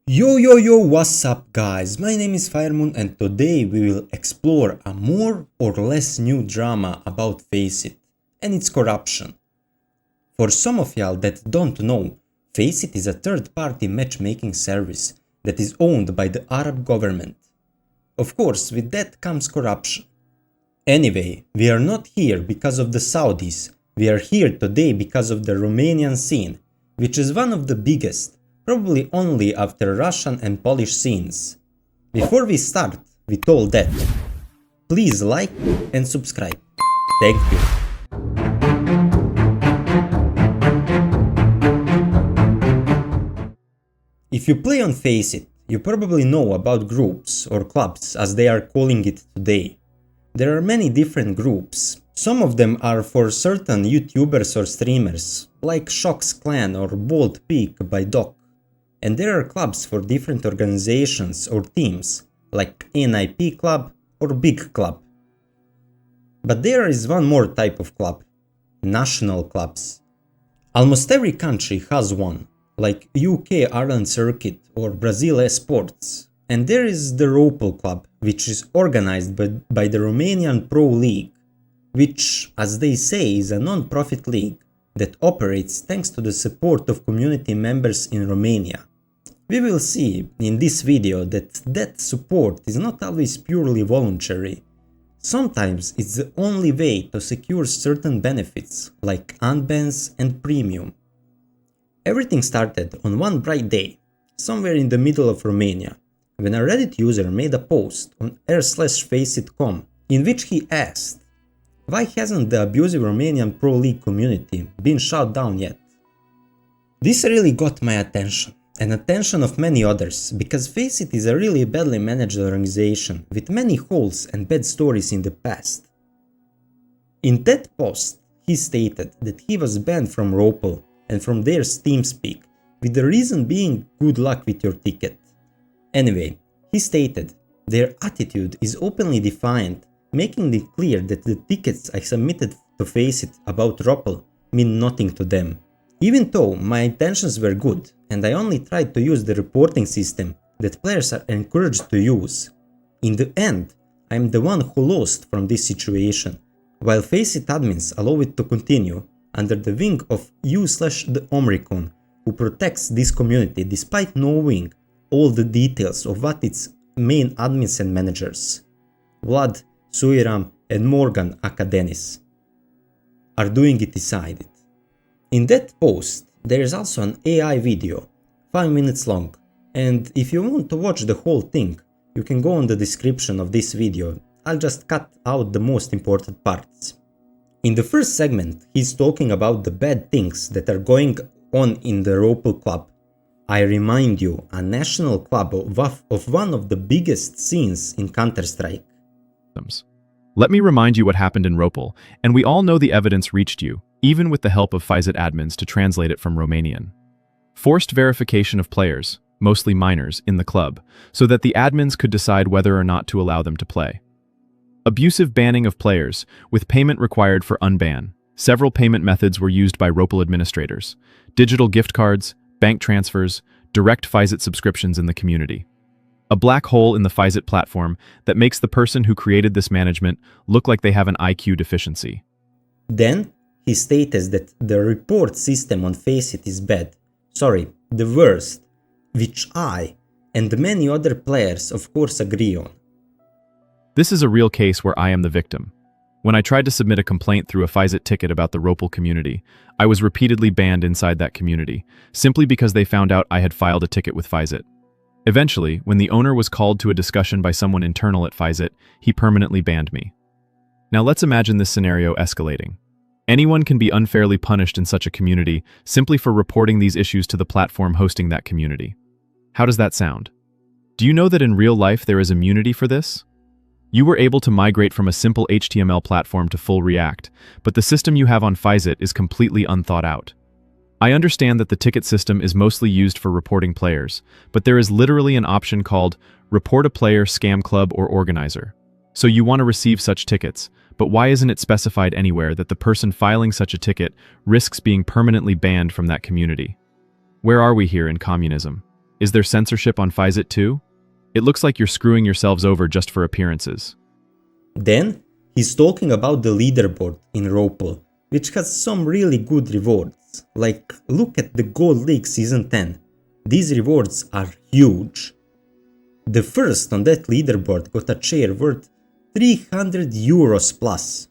Yo, what's up guys? My name is Firemoon and today we will explore a more or less new drama about Faceit and its corruption. For some of y'all that don't know, Faceit is a third-party matchmaking service that is owned by the Arab government. Of course, with that comes corruption. Anyway, we are not here because of the Saudis, we are here today because of the Romanian scene, which is one of the biggest, probably only after Russian and Polish scenes. Before we start with all that, please like and subscribe. Thank you. If you play on Faceit, you probably know about groups or clubs as they are calling it today. There are many different groups. Some of them are for certain YouTubers or streamers, like Shock's Clan or Bold Peak by Doc. And there are clubs for different organizations or teams, like NIP Club or Big Club. But there is one more type of club, national clubs. Almost every country has one, like UK Ireland Circuit or Brazil Esports. And there is the ROPL Club, which is organized by the Romanian Pro League, which, as they say, is a non-profit league that operates thanks to the support of community members in Romania. We will see in this video that support is not always purely voluntary. Sometimes it's the only way to secure certain benefits like unbans and premium. Everything started on one bright day, somewhere in the middle of Romania, when a Reddit user made a post on r/Faceit.com in which he asked, why hasn't the abusive Romanian Pro League community been shut down yet? This really got my attention, and attention of many others, because Faceit is a really badly managed organization with many holes and bad stories in the past. In that post, he stated that he was banned from ROPL and from their TeamSpeak, with the reason being good luck with your ticket. Anyway, he stated their attitude is openly defiant, making it clear that the tickets I submitted to Faceit about ROPL mean nothing to them. Even though my intentions were good and I only tried to use the reporting system that players are encouraged to use, in the end I am the one who lost from this situation, while Faceit admins allow it to continue under the wing of you/the Omricon, who protects this community despite knowing all the details of what its main admins and managers, Vlad, Suiram and Morgan Akadenis, are doing it inside it. In that post, there is also an AI video, 5 minutes long, and if you want to watch the whole thing, you can go on the description of this video. I'll just cut out the most important parts. In the first segment, he's talking about the bad things that are going on in the ROPL Club. I remind you, a national club of one of the biggest scenes in Counter-Strike. Let me remind you what happened in ROPL, and we all know the evidence reached you, even with the help of Faceit admins to translate it from Romanian. Forced verification of players, mostly minors, in the club, so that the admins could decide whether or not to allow them to play. Abusive banning of players, with payment required for unban. Several payment methods were used by ROPL administrators: digital gift cards, bank transfers, direct Faceit subscriptions in the community. A black hole in the Faceit platform that makes the person who created this management look like they have an IQ deficiency. Then, he states that the report system on Faceit is bad. Sorry, the worst, which I and many other players of course agree on. This is a real case where I am the victim. When I tried to submit a complaint through a Faceit ticket about the ROPL community, I was repeatedly banned inside that community, simply because they found out I had filed a ticket with Faceit. Eventually, when the owner was called to a discussion by someone internal at Faceit, he permanently banned me. Now let's imagine this scenario escalating. Anyone can be unfairly punished in such a community simply for reporting these issues to the platform hosting that community. How does that sound? Do you know that in real life there is immunity for this? You were able to migrate from a simple HTML platform to full React, but the system you have on Faceit is completely unthought out. I understand that the ticket system is mostly used for reporting players, but there is literally an option called Report a Player, Scam Club, or Organizer. So you want to receive such tickets, but why isn't it specified anywhere that the person filing such a ticket risks being permanently banned from that community? Where are we here in communism? Is there censorship on Faceit too? It looks like you're screwing yourselves over just for appearances. Then, he's talking about the leaderboard in ROPL, which has some really good rewards. Like, look at the Gold League Season 10. These rewards are huge. The first on that leaderboard got a chair worth 300 euros plus.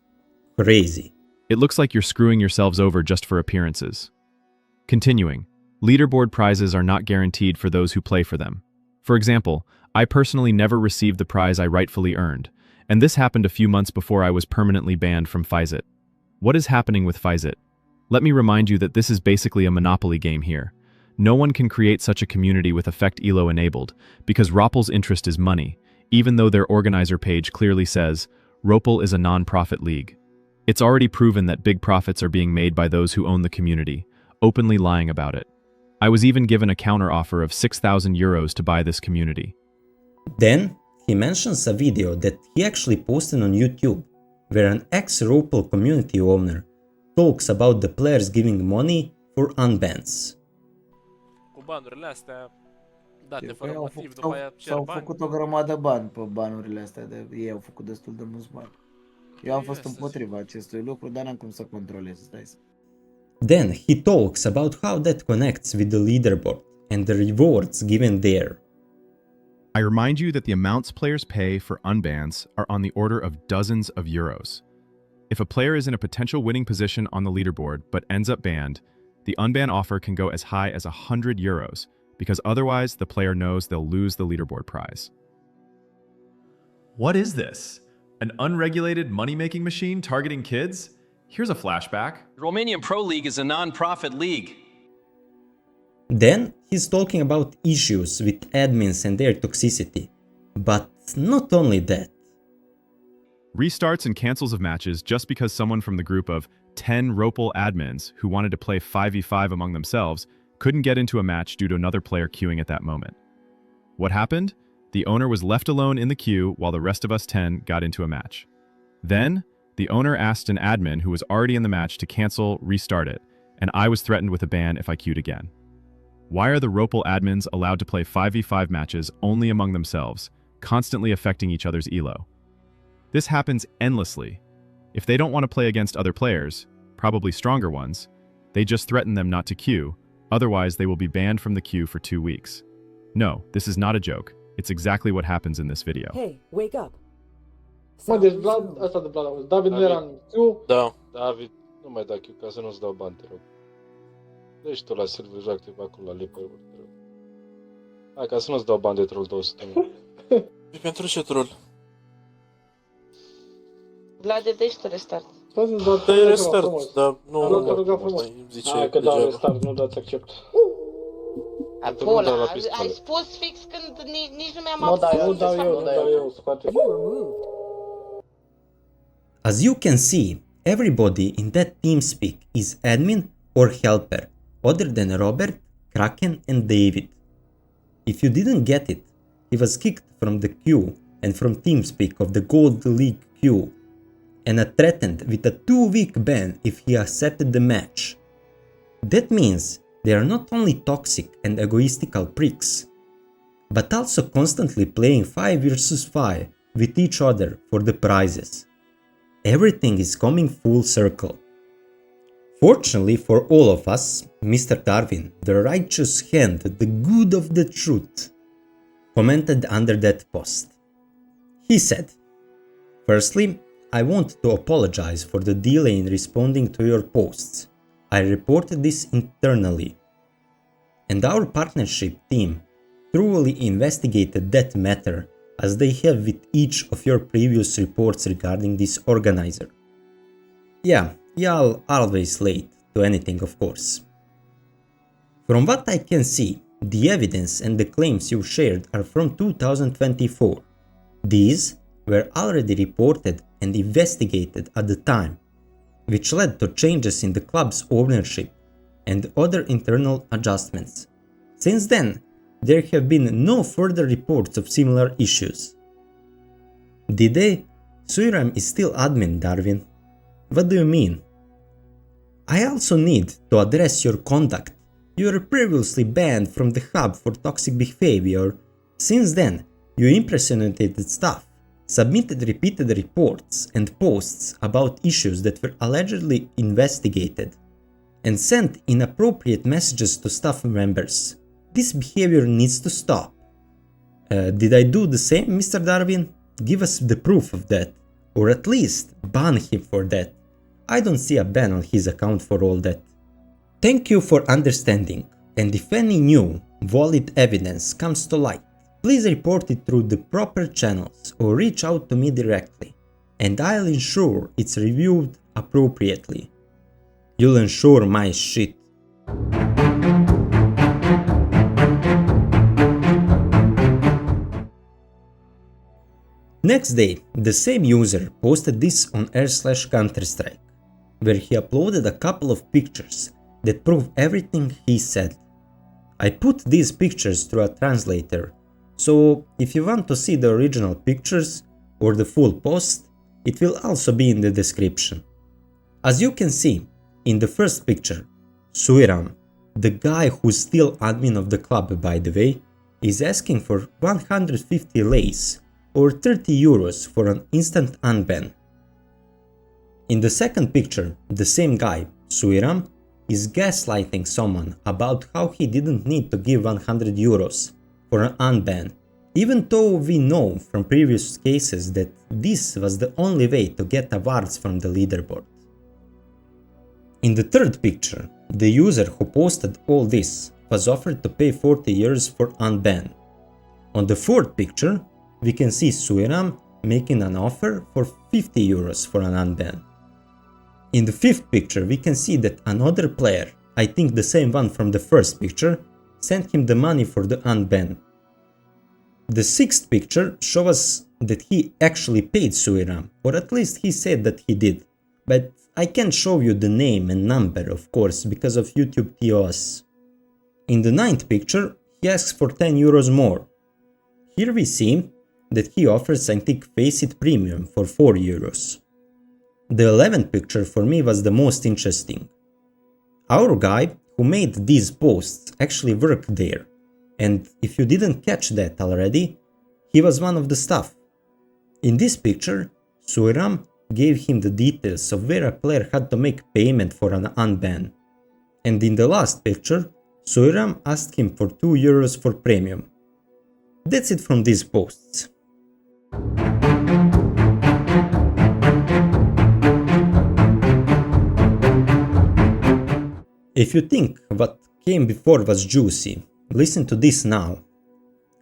Crazy. It looks like you're screwing yourselves over just for appearances. Continuing, leaderboard prizes are not guaranteed for those who play for them. For example, I personally never received the prize I rightfully earned, and this happened a few months before I was permanently banned from Faceit. What is happening with Faceit? Let me remind you that this is basically a monopoly game here. No one can create such a community with effect ELO enabled, because ROPL's interest is money, even though their organizer page clearly says, ROPL is a non-profit league. It's already proven that big profits are being made by those who own the community, openly lying about it. I was even given a counter-offer of 6,000 euros to buy this community. Then, he mentions a video that he actually posted on YouTube, where an ex-ROPL community owner talks about the players giving money for unbans. Cu banurile astea date Păi fără au motiv, făcut, după aia cer s-au bani. făcut o grămadă bani pe banurile astea, ei au făcut destul de mulți bani. Eu am fost împotriva acestui lucru, dar n-am cum să controlez, stai să... Then he talks about how that connects with the leaderboard and the rewards given there. I remind you that the amounts players pay for unbans are on the order of dozens of euros. If a player is in a potential winning position on the leaderboard but ends up banned, the unban offer can go as high as 100 euros, because otherwise the player knows they'll lose the leaderboard prize. What is this? An unregulated money-making machine targeting kids? Here's a flashback. Romanian Pro League is a non-profit league. Then he's talking about issues with admins and their toxicity. But not only that. Restarts and cancels of matches just because someone from the group of 10 ROPL admins who wanted to play 5v5 among themselves couldn't get into a match due to another player queuing at that moment. What happened? The owner was left alone in the queue while the rest of us 10 got into a match. Then, the owner asked an admin who was already in the match to cancel, restart it, and I was threatened with a ban if I queued again. Why are the ROPL admins allowed to play 5v5 matches only among themselves, constantly affecting each other's elo? This happens endlessly. If they don't want to play against other players, probably stronger ones, they just threaten them not to queue, otherwise they will be banned from the queue for 2 weeks. No, this is not a joke. It's exactly what happens in this video. Hey, wake up. Mă, deci Vlad, asta de Vlad auzi. David nu era în Q. Da, David, nu mai da Q ca să nu-ți dau bani, te rog. Deci tu la Silviu, joacă-te pe acolo la Leaper, te rog. Hai, ca să nu-ți dau bani de troll 200. E pentru ce troll? Vlad, dă-și tu restart. Dă-i restart, dar nu te ruga frumos. îmi zice Hai că dau degeaba. restart, nu dați accept. Pola, ai spus fix când nici nu mi-am Nu dau eu, scoate. As you can see, everybody in that TeamSpeak is admin or helper, other than Robert, Kraken and David. If you didn't get it, he was kicked from the queue and from TeamSpeak of the Gold League queue, and threatened with a 2-week ban if he accepted the match. That means they are not only toxic and egoistical pricks, but also constantly playing 5 versus 5 with each other for the prizes. Everything is coming full circle. Fortunately for all of us, Mr. Darwin, the righteous hand, the good of the truth, commented under that post. He said, "Firstly, I want to apologize for the delay in responding to your posts. I reported this internally, and our partnership team thoroughly investigated that matter as they have with each of your previous reports regarding this organizer. Yeah, y'all always late to anything, of course. From what I can see, the evidence and the claims you shared are from 2024. These were already reported and investigated at the time, which led to changes in the club's ownership and other internal adjustments. Since then, there have been no further reports of similar issues." Dide, Suiram is still admin, Darwin. What do you mean? I also need to address your conduct You were previously banned from the hub for toxic behavior. Since then, you impersonated staff, submitted repeated reports and posts about issues that were allegedly investigated, and sent inappropriate messages to staff members. This behavior needs to stop. Did I do the same, Mr. Darwin? Give us the proof of that, or at least ban him for that. I don't see a ban on his account for all that. Thank you for understanding, and if any new, valid evidence comes to light, please report it through the proper channels or reach out to me directly, and I'll ensure it's reviewed appropriately. You'll ensure my shit. Next day, the same user posted this on r/Counterstrike, where he uploaded a couple of pictures that prove everything he said. I put these pictures through a translator, so if you want to see the original pictures or the full post, it will also be in the description. As you can see, in the first picture, Suiram, the guy who's still admin of the club by the way, is asking for 150 lays or 30 euros for an instant unban. In the second picture, the same guy, Suiram, is gaslighting someone about how he didn't need to give 100 euros for an unban, even though we know from previous cases that this was the only way to get awards from the leaderboard. In the third picture, the user who posted all this was offered to pay 40 euros for unban. On the fourth picture, we can see Suiram making an offer for 50 euros for an unban. In the fifth picture, we can see that another player, I think the same one from the first picture, sent him the money for the unban. The sixth picture shows us that he actually paid Suiram, or at least he said that he did, but I can't show you the name and number, of course, because of YouTube TOS. In the ninth picture, he asks for 10 euros more. Here we see that he offers Antique Faceit Premium for 4 euros. The 11th picture for me was the most interesting. Our guy who made these posts actually worked there, and if you didn't catch that already, he was one of the staff. In this picture, Suiram gave him the details of where a player had to make payment for an unban, and in the last picture, Suiram asked him for 2 euros for premium. That's it from these posts. If you think what came before was juicy, listen to this now.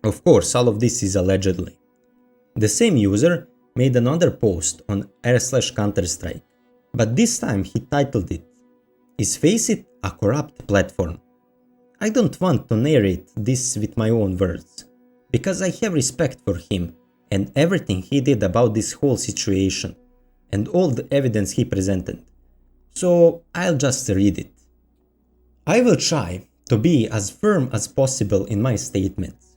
Of course, all of this is allegedly. The same user made another post on r/Counterstrike, but this time he titled it, "Is Faceit a corrupt platform?" I don't want to narrate this with my own words, because I have respect for him and everything he did about this whole situation, and all the evidence he presented, so I'll just read it. I will try to be as firm as possible in my statements.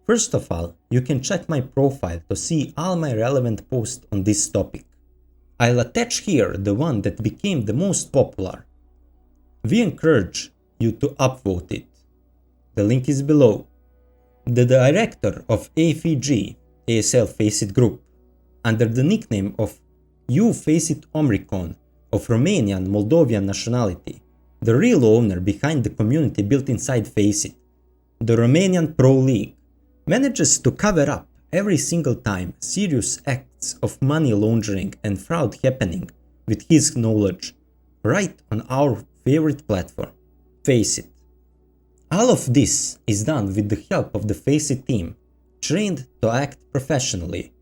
First of all, you can check my profile to see all my relevant posts on this topic. I'll attach here the one that became the most popular. We encourage you to upvote it. The link is below. The director of AFG, ASL Faceit Group, under the nickname of Faceit Omricon, of Romanian Moldovan nationality, the real owner behind the community built inside Faceit, the Romanian Pro League, manages to cover up every single time serious acts of money laundering and fraud happening with his knowledge, right on our favorite platform, Faceit. All of this is done with the help of the Faceit team, trained to act professionally.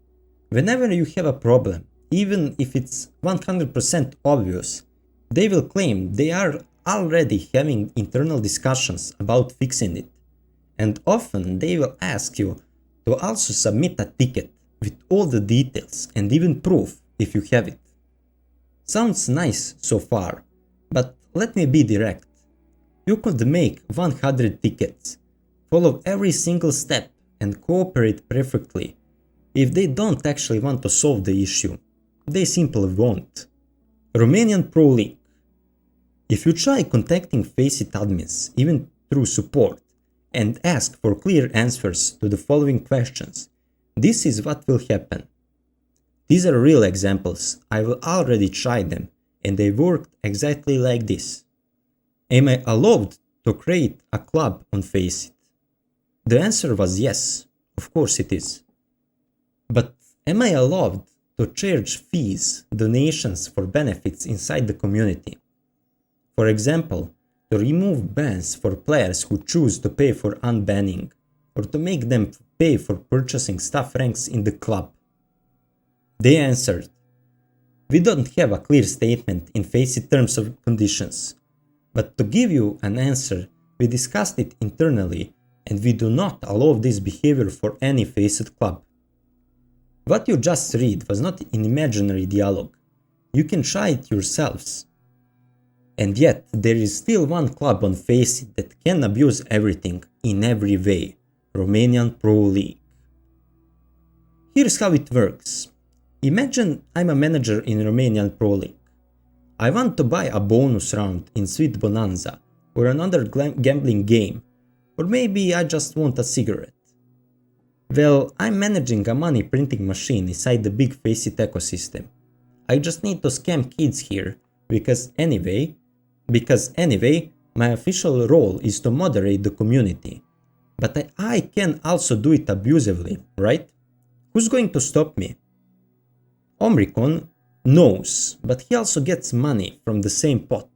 Whenever you have a problem, even if it's 100% obvious, they will claim they are already having internal discussions about fixing it, and often they will ask you to also submit a ticket with all the details and even proof if you have it. Sounds nice so far, but let me be direct. You could make 100 tickets, follow every single step and cooperate perfectly. If they don't actually want to solve the issue, they simply won't. Romanian Pro League. If you try contacting Faceit admins, even through support and ask for clear answers to the following questions, this is what will happen. These are real examples, I will already try them, and they worked exactly like this. Am I allowed to create a club on Faceit? The answer was yes, of course it is. But am I allowed to charge fees, donations for benefits inside the community? For example, to remove bans for players who choose to pay for unbanning, or to make them pay for purchasing staff ranks in the club. They answered, we don't have a clear statement in Faceit terms and conditions, but to give you an answer, we discussed it internally and we do not allow this behavior for any Faceit club. What you just read was not an imaginary dialogue. You can try it yourselves. And yet, there is still one club on Faceit that can abuse everything in every way, Romanian Pro League. Here's how it works. Imagine I'm a manager in Romanian Pro League. I want to buy a bonus round in Sweet Bonanza or another gambling game, or maybe I just want a cigarette. Well, I'm managing a money printing machine inside the big Faceit ecosystem. I just need to scam kids here, because anyway, my official role is to moderate the community. But I can also do it abusively, right? Who's going to stop me? Omricon knows, but he also gets money from the same pot.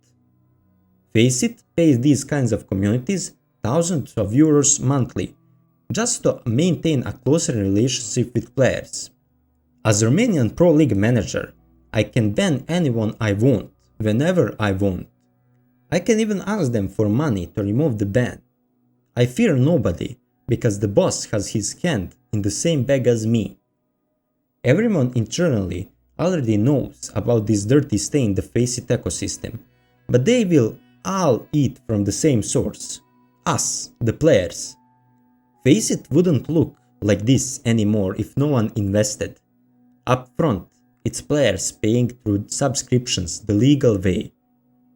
Faceit pays these kinds of communities thousands of euros monthly, just to maintain a closer relationship with players. As Romanian Pro League manager, I can ban anyone I want, whenever I want. I can even ask them for money to remove the ban. I fear nobody, because the boss has his hand in the same bag as me. Everyone internally already knows about this dirty stain in the Faceit ecosystem, but they will all eat from the same source. Us, the players. Faceit wouldn't look like this anymore if no one invested. Up front, it's players paying through subscriptions the legal way,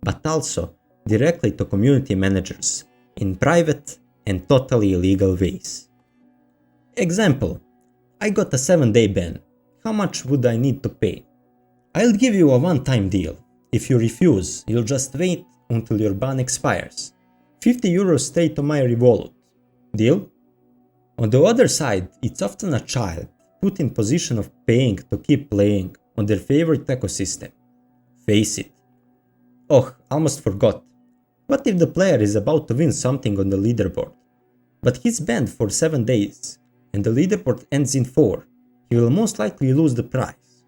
but also directly to community managers in private and totally illegal ways. Example, I got a 7-day ban. How much would I need to pay? I'll give you a one-time deal. If you refuse, you'll just wait until your ban expires. 50 euros straight to my revolut. Deal? On the other side, it's often a child put in position of paying to keep playing on their favorite ecosystem. Faceit. Oh, almost forgot. What if the player is about to win something on the leaderboard, but he's banned for 7 days, and the leaderboard ends in 4, he will most likely lose the prize.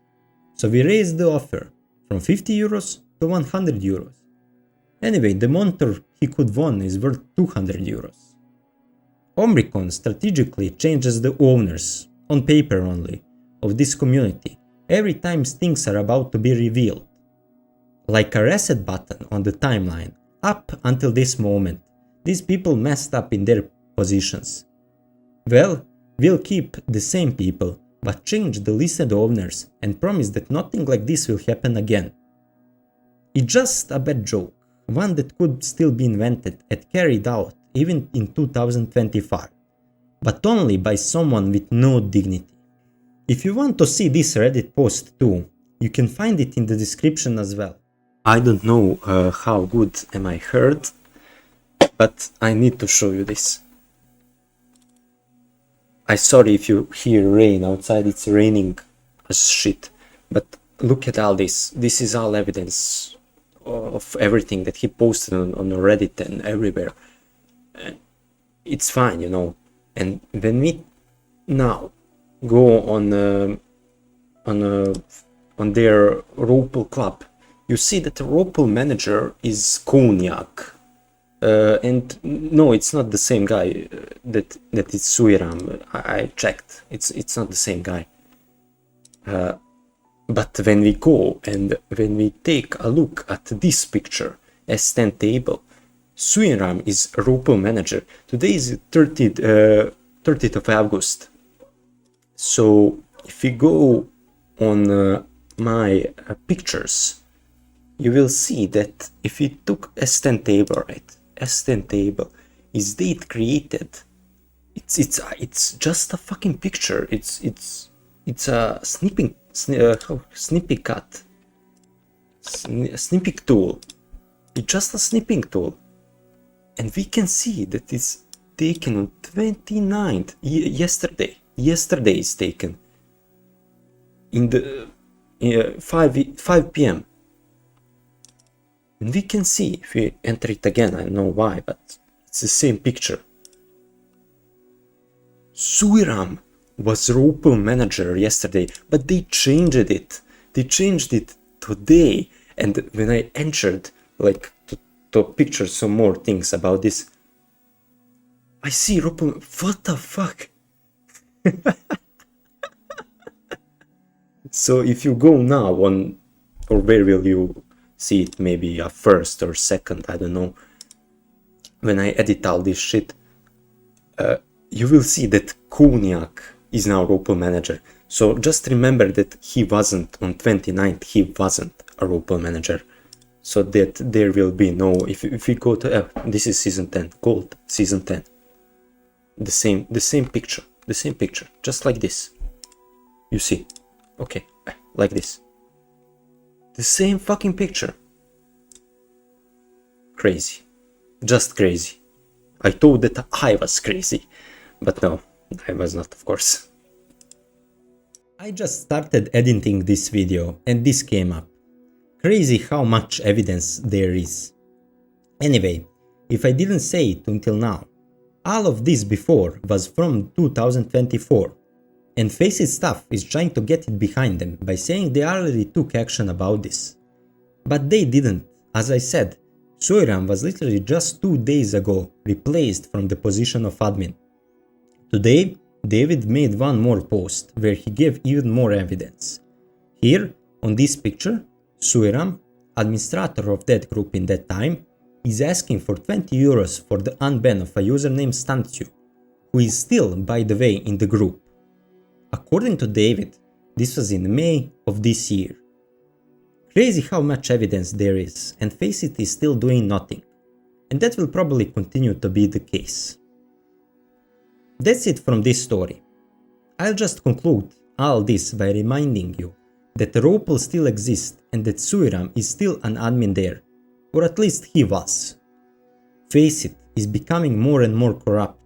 So we raised the offer from 50 euros to 100 euros. Anyway, the monitor he could win is worth 200 euros. Omricon strategically changes the owners, on paper only, of this community every time things are about to be revealed. Like a reset button on the timeline, up until this moment, these people messed up in their positions. Well, we'll keep the same people, but change the listed owners and promise that nothing like this will happen again. It's just a bad joke, one that could still be invented and carried out even in 2025, but only by someone with no dignity. If you want to see this Reddit post too, you can find it in the description as well. I don't know how good am I heard, but I need to show you this. I'm sorry if you hear rain outside, it's raining as shit, but look at all this. This is all evidence of everything that he posted on Reddit and everywhere. It's fine, you know. And when we now go on their ROPL club, you see that the ROPL manager is Cognac. And no, it's not the same guy that is Suiram. I checked. It's not the same guy. But when we go and when we take a look at this picture, S10 table, Suiram is ROPL manager. Today is 30th of August. So if we go on my pictures, you will see that if we took S10 table, right? S10 table, is date created. It's just a fucking picture. It's a snipping cut. Snipping tool. It's just a snipping tool. And we can see that it's taken on 29th, yesterday. Yesterday is taken. In the 5 p.m. And we can see, if we enter it again, I don't know why, but it's the same picture. Suiram was ROPL manager yesterday, but they changed it. They changed it today. And when I entered, like, to picture some more things about this, I see ROPL. What the fuck? So if you go now on, or where will you see it, maybe a first or second, I don't know, when I edit all this shit, you will see that Koniak is now ROPL manager. So just remember that he wasn't on 29th, he wasn't a ROPL manager. So that there will be no, if we go to, this is season 10, gold, season 10. The same picture, just like this. You see, okay, like this. The same fucking picture. Crazy, just crazy. I thought that I was crazy, but no, I was not, of course. I just started editing this video and this came up. Crazy how much evidence there is. Anyway, if I didn't say it until now, all of this before was from 2024, and Faceit staff is trying to get it behind them by saying they already took action about this. But they didn't. As I said, Suiram was literally just 2 days ago replaced from the position of admin. Today, David made one more post where he gave even more evidence. Here, on this picture, Suiram, administrator of that group in that time, is asking for 20 euros for the unban of a user named Stantiu, who is still, by the way, in the group. According to David, this was in May of this year. Crazy how much evidence there is, and Faceit is still doing nothing. And that will probably continue to be the case. That's it from this story. I'll just conclude all this by reminding you that ROPL still exists and that Suiram is still an admin there, or at least he was. Faceit is becoming more and more corrupt,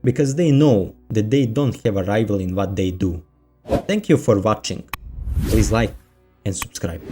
because they know that they don't have a rival in what they do. Thank you for watching. Please like and subscribe.